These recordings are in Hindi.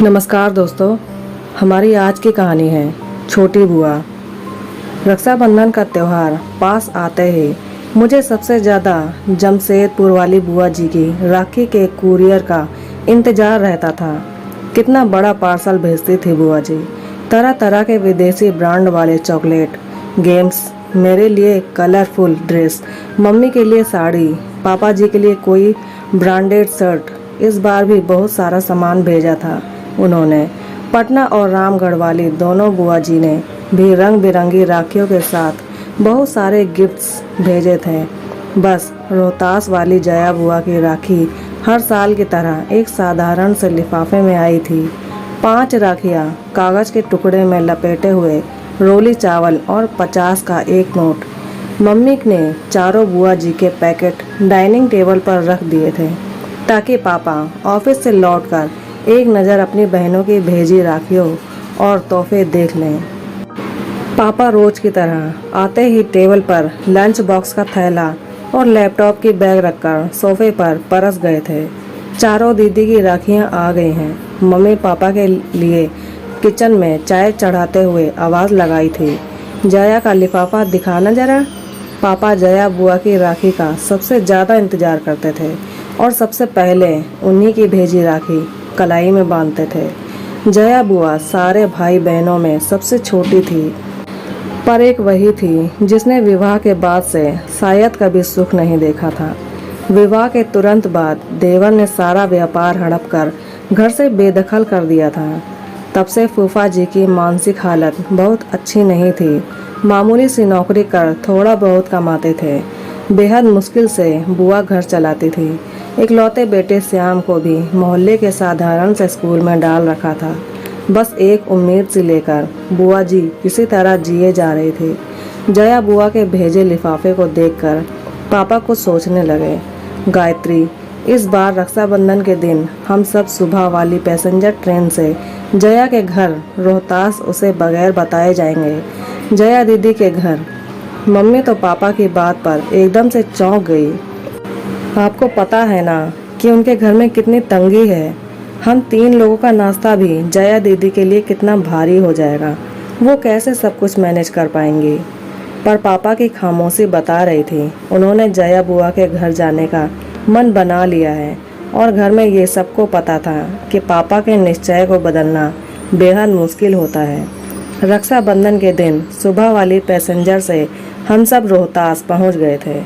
नमस्कार दोस्तों, हमारी आज की कहानी है छोटी बुआ। रक्षाबंधन का त्यौहार पास आते ही मुझे सबसे ज़्यादा जमशेदपुर वाली बुआ जी की राखी के कुरियर का इंतज़ार रहता था। कितना बड़ा पार्सल भेजती थी बुआ जी। तरह तरह के विदेशी ब्रांड वाले चॉकलेट, गेम्स, मेरे लिए कलरफुल ड्रेस, मम्मी के लिए साड़ी, पापा जी के लिए कोई ब्रांडेड शर्ट। इस बार भी बहुत सारा सामान भेजा था उन्होंने। पटना और रामगढ़ वाली दोनों बुआ जी ने भी रंग बिरंगी राखियों के साथ बहुत सारे गिफ्ट्स भेजे थे। बस रोहतास वाली जया बुआ की राखी हर साल की तरह एक साधारण से लिफाफे में आई थी। 5 राखियाँ कागज़ के टुकड़े में लपेटे हुए, रोली चावल और 50 का एक नोट। मम्मी ने चारों बुआ जी के पैकेट डाइनिंग टेबल पर रख दिए थे ताकि पापा ऑफिस से लौटकर एक नज़र अपनी बहनों की भेजी राखियों और तोहफे देख लें। पापा रोज की तरह आते ही टेबल पर लंच बॉक्स का थैला और लैपटॉप की बैग रखकर सोफे पर परस गए थे। चारों दीदी की राखियां आ गई हैं। मम्मी पापा के लिए किचन में चाय चढ़ाते हुए आवाज़ लगाई थी, जया का लिफाफा दिखाना जरा। पापा जया बुआ की राखी का सबसे ज़्यादा इंतज़ार करते थे और सबसे पहले उन्हीं की भेजी राखी कलाई में बांधते थे। जया बुआ सारे भाई बहनों में सबसे छोटी थी, पर एक वही थी जिसने विवाह के बाद से शायद कभी सुख नहीं देखा था। विवाह के तुरंत बाद देवर ने सारा व्यापार हड़प कर घर से बेदखल कर दिया था। तब से फूफा जी की मानसिक हालत बहुत अच्छी नहीं थी। मामूली सी नौकरी कर थोड़ा बहुत कमाते थे। बेहद मुश्किल से बुआ घर चलाती थी। इकलौते बेटे श्याम को भी मोहल्ले के साधारण से स्कूल में डाल रखा था। बस एक उम्मीद से लेकर बुआ जी किसी तरह जिए जा रहे थे। जया बुआ के भेजे लिफाफे को देखकर पापा कुछ सोचने लगे। गायत्री, इस बार रक्षाबंधन के दिन हम सब सुबह वाली पैसेंजर ट्रेन से जया के घर रोहतास उसे बगैर बताए जाएंगे, जया दीदी के घर। मम्मी तो पापा की बात पर एकदम से चौंक गई। आपको पता है ना कि उनके घर में कितनी तंगी है। हम 3 लोगों का नाश्ता भी जया दीदी के लिए कितना भारी हो जाएगा। वो कैसे सब कुछ मैनेज कर पाएंगी। पर पापा की खामोशी बता रही थी उन्होंने जया बुआ के घर जाने का मन बना लिया है और घर में ये सबको पता था कि पापा के निश्चय को बदलना बेहद मुश्किल होता है। रक्षाबंधन के दिन सुबह वाली पैसेंजर से हम सब रोहतास पहुंच गए थे।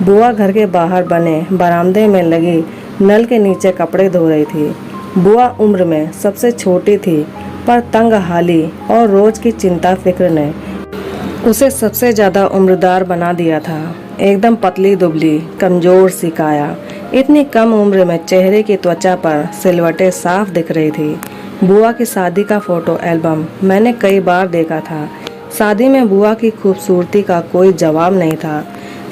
बुआ घर के बाहर बने बरामदे में लगी नल के नीचे कपड़े धो रही थी। बुआ उम्र में सबसे छोटी थी, पर तंग हाली और रोज की चिंता फिक्र ने उसे सबसे ज़्यादा उम्रदार बना दिया था। एकदम पतली दुबली, कमज़ोर सी काया। इतनी कम उम्र में चेहरे की त्वचा पर सिलवटें साफ दिख रही थी। बुआ की शादी का फ़ोटो एल्बम मैंने कई बार देखा था। शादी में बुआ की खूबसूरती का कोई जवाब नहीं था।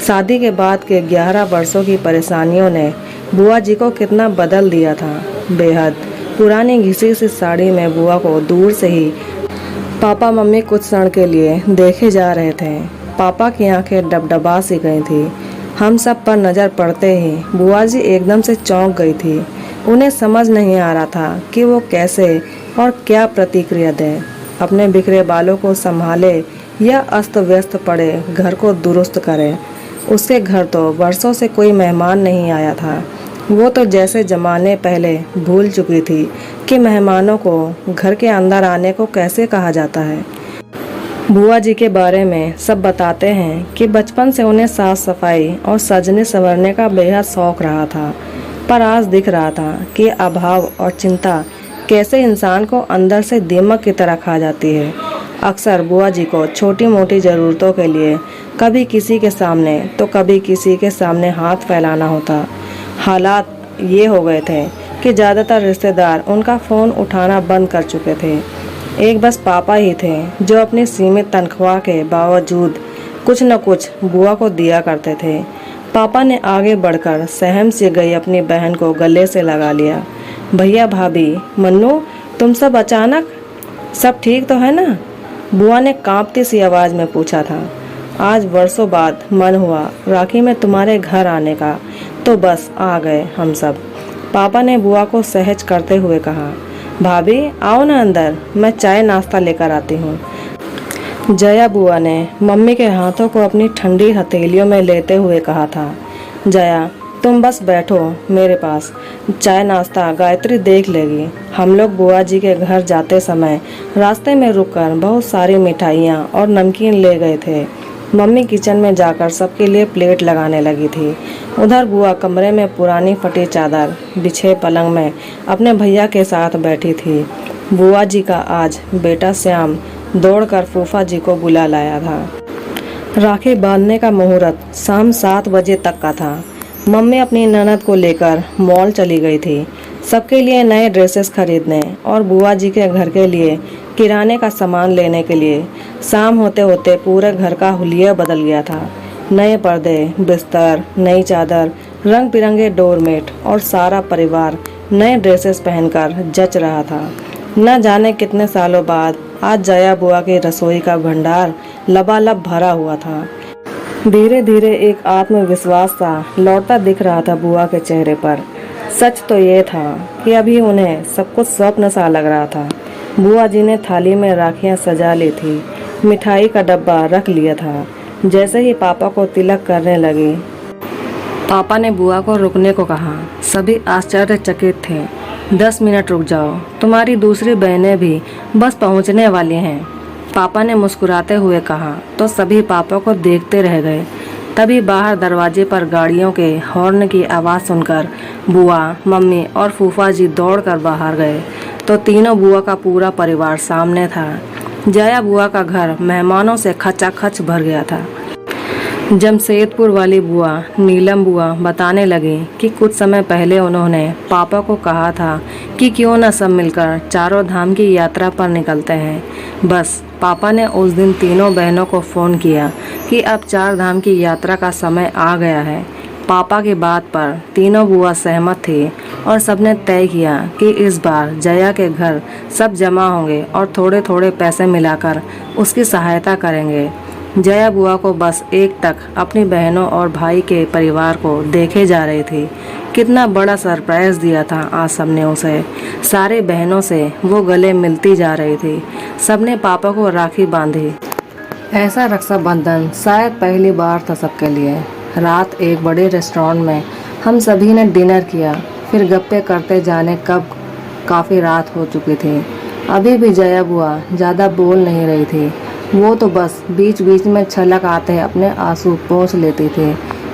शादी के बाद के 11 वर्षों की परेशानियों ने बुआ जी को कितना बदल दिया था। बेहद पुरानी घिसी सी साड़ी में बुआ को दूर से ही पापा मम्मी कुछ क्षण के लिए देखे जा रहे थे। पापा की आंखें डबडबा सी गई थी। हम सब पर नज़र पड़ते ही बुआ जी एकदम से चौंक गई थी। उन्हें समझ नहीं आ रहा था कि वो कैसे और क्या प्रतिक्रिया दें। अपने बिखरे बालों को संभाले या अस्त व्यस्त पड़े घर को दुरुस्त करें। उसके घर तो वर्षों से कोई मेहमान नहीं आया था। वो तो जैसे ज़माने पहले भूल चुकी थी कि मेहमानों को घर के अंदर आने को कैसे कहा जाता है। बुआ जी के बारे में सब बताते हैं कि बचपन से उन्हें साफ सफाई और सजने संवरने का बेहद शौक रहा था, पर आज दिख रहा था कि अभाव और चिंता कैसे इंसान को अंदर से दीमक की तरह खा जाती है। अक्सर बुआ जी को छोटी मोटी ज़रूरतों के लिए कभी किसी के सामने तो कभी किसी के सामने हाथ फैलाना होता। हालात ये हो गए थे कि ज़्यादातर रिश्तेदार उनका फ़ोन उठाना बंद कर चुके थे। एक बस पापा ही थे जो अपनी सीमित तनख्वाह के बावजूद कुछ न कुछ बुआ को दिया करते थे। पापा ने आगे बढ़कर सहम से गई अपनी बहन को गले से लगा लिया। भैया भाभी, मन्नू, तुम सब अचानक, सब ठीक तो है ना? बुआ ने कांपती सी आवाज़ में पूछा था। आज वर्षों बाद मन हुआ राखी में तुम्हारे घर आने का, तो बस आ गए हम सब, पापा ने बुआ को सहज करते हुए कहा। भाभी आओ ना अंदर, मैं चाय नाश्ता लेकर आती हूँ। जया बुआ ने मम्मी के हाथों को अपनी ठंडी हथेलियों में लेते हुए कहा था, जया तुम बस बैठो मेरे पास, चाय नाश्ता गायत्री देख लेगी। हम लोग बुआ जी के घर जाते समय रास्ते में रुककर बहुत सारी मिठाइयाँ और नमकीन ले गए थे। मम्मी किचन में जाकर सबके लिए प्लेट लगाने लगी थी। उधर बुआ कमरे में पुरानी फटी चादर बिछे पलंग में अपने भैया के साथ बैठी थी। बुआ जी का आज बेटा श्याम दौड़कर फूफा जी को बुला लाया था। राखी बांधने का मुहूर्त शाम 7 बजे तक का था। मम्मी अपनी ननद को लेकर मॉल चली गई थी, सबके लिए नए ड्रेसेस खरीदने और बुआ जी के घर के लिए किराने का सामान लेने के लिए। शाम होते होते पूरे घर का हुलिया बदल गया था। नए पर्दे, बिस्तर, नई चादर, रंग बिरंगे डोरमेट और सारा परिवार नए ड्रेसेस पहनकर जच रहा था। न जाने कितने सालों बाद आज जया बुआ की रसोई का भंडार लबालब भरा हुआ था। धीरे धीरे एक आत्मविश्वास सा लौटता दिख रहा था बुआ के चेहरे पर। सच तो ये था कि अभी उन्हें सब कुछ स्वप्न सा लग रहा था। बुआ जी ने थाली में राखियां सजा ली थी, मिठाई का डब्बा रख लिया था। जैसे ही पापा को तिलक करने लगी, पापा ने बुआ को रुकने को कहा। सभी आश्चर्यचकित थे। 10 मिनट रुक जाओ, तुम्हारी दूसरी बहनें भी बस पहुंचने वाली हैं, पापा ने मुस्कुराते हुए कहा तो सभी पापा को देखते रह गए। तभी बाहर दरवाजे पर गाड़ियों के हॉर्न की आवाज़ सुनकर बुआ, मम्मी और फूफा जी दौड़कर बाहर गए तो तीनों बुआ का पूरा परिवार सामने था। जया बुआ का घर मेहमानों से खचाखच भर गया था। जमशेदपुर वाली बुआ नीलम बुआ बताने लगी कि कुछ समय पहले उन्होंने पापा को कहा था कि क्यों न सब मिलकर चारों धाम की यात्रा पर निकलते हैं। बस पापा ने उस दिन तीनों बहनों को फ़ोन किया कि अब 4 धाम की यात्रा का समय आ गया है। पापा की बात पर तीनों बुआ सहमत थी और सबने तय किया कि इस बार जया के घर सब जमा होंगे और थोड़े थोड़े पैसे मिलाकर उसकी सहायता करेंगे। जया बुआ को बस एक टक अपनी बहनों और भाई के परिवार को देखे जा रही थी। कितना बड़ा सरप्राइज दिया था आज सबने उसे। सारे बहनों से वो गले मिलती जा रही थी। सबने पापा को राखी बांधी। ऐसा रक्षाबंधन शायद पहली बार था सबके लिए। रात एक बड़े रेस्टोरेंट में हम सभी ने डिनर किया, फिर गप्पे करते जाने कब काफ़ी रात हो चुकी थी। अभी भी जया बुआ ज़्यादा बोल नहीं रही थी। वो तो बस बीच बीच में छलक आते अपने आंसू पोंछ लेती थी।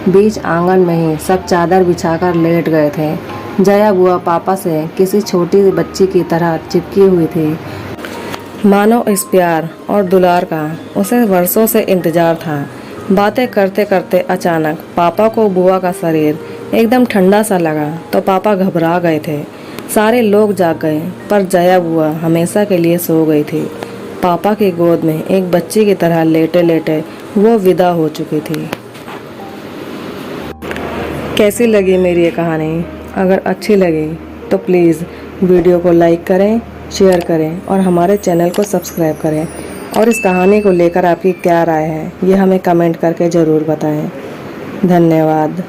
बीच आंगन में ही सब चादर बिछाकर लेट गए थे। जया बुआ पापा से किसी छोटी बच्ची की तरह चिपकी हुई थी, मानो इस प्यार और दुलार का उसे वर्षों से इंतजार था। बातें करते करते अचानक पापा को बुआ का शरीर एकदम ठंडा सा लगा तो पापा घबरा गए थे। सारे लोग जाग गए पर जया बुआ हमेशा के लिए सो गई थी। पापा की गोद में एक बच्ची की तरह लेटे लेटे वो विदा हो चुकी थी। कैसी लगी मेरी ये कहानी? अगर अच्छी लगी तो प्लीज़ वीडियो को लाइक करें, शेयर करें और हमारे चैनल को सब्सक्राइब करें। और इस कहानी को लेकर आपकी क्या राय है ये हमें कमेंट करके ज़रूर बताएं। धन्यवाद।